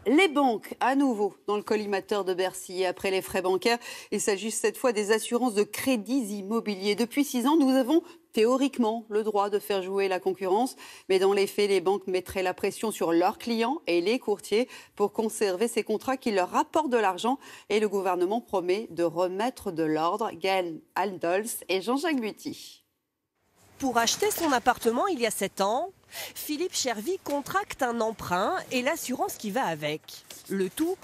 Les banques, à nouveau, dans le collimateur de Bercy. Après les frais bancaires, il s'agit cette fois des assurances de crédits immobiliers. Depuis 6 ans, nous avons théoriquement le droit de faire jouer la concurrence. Mais dans les faits, les banques mettraient la pression sur leurs clients et les courtiers pour conserver ces contrats qui leur rapportent de l'argent. Et le gouvernement promet de remettre de l'ordre. Gaël Aldols et Jean-Jacques Buty. Pour acheter son appartement il y a 7 ans, Philippe Chervy contracte un emprunt et l'assurance qui va avec. Le tout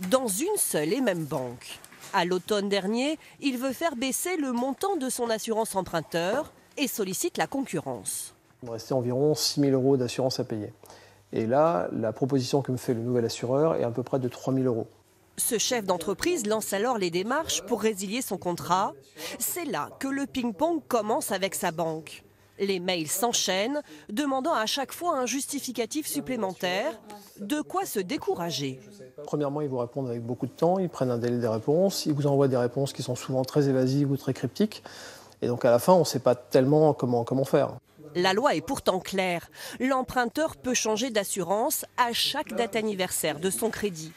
dans une seule et même banque. À l'automne dernier, il veut faire baisser le montant de son assurance emprunteur et sollicite la concurrence. Il me restait environ 6 000 € d'assurance à payer. Et là, la proposition que me fait le nouvel assureur est à peu près de 3 000 €. Ce chef d'entreprise lance alors les démarches pour résilier son contrat. C'est là que le ping-pong commence avec sa banque. Les mails s'enchaînent, demandant à chaque fois un justificatif supplémentaire. De quoi se décourager. Premièrement, ils vous répondent avec beaucoup de temps, ils prennent un délai des réponses, ils vous envoient des réponses qui sont souvent très évasives ou très cryptiques. Et donc à la fin, on ne sait pas tellement comment faire. La loi est pourtant claire. L'emprunteur peut changer d'assurance à chaque date anniversaire de son crédit.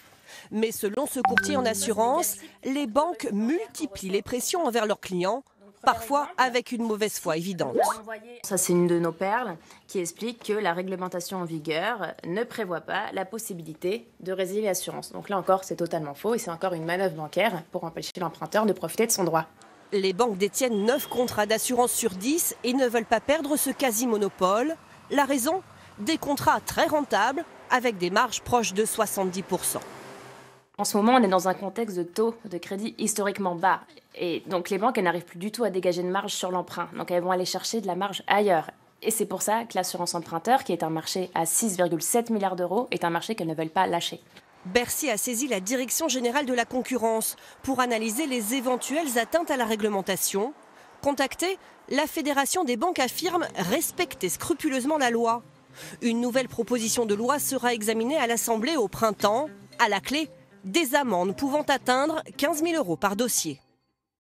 Mais selon ce courtier en assurance, les banques multiplient les pressions envers leurs clients, parfois avec une mauvaise foi évidente. Ça, c'est une de nos perles qui explique que la réglementation en vigueur ne prévoit pas la possibilité de résilier l'assurance. Donc là encore, c'est totalement faux et c'est encore une manœuvre bancaire pour empêcher l'emprunteur de profiter de son droit. Les banques détiennent 9 contrats d'assurance sur 10 et ne veulent pas perdre ce quasi-monopole. La raison ? Des contrats très rentables avec des marges proches de 70%. En ce moment, on est dans un contexte de taux de crédit historiquement bas. Et donc les banques, elles n'arrivent plus du tout à dégager de marge sur l'emprunt. Donc elles vont aller chercher de la marge ailleurs. Et c'est pour ça que l'assurance emprunteur, qui est un marché à 6,7 milliards d'euros, est un marché qu'elles ne veulent pas lâcher. Bercy a saisi la Direction générale de la concurrence pour analyser les éventuelles atteintes à la réglementation. Contactée, la Fédération des banques affirme respecter scrupuleusement la loi. Une nouvelle proposition de loi sera examinée à l'Assemblée au printemps. À la clé, des amendes pouvant atteindre 15 000 € par dossier.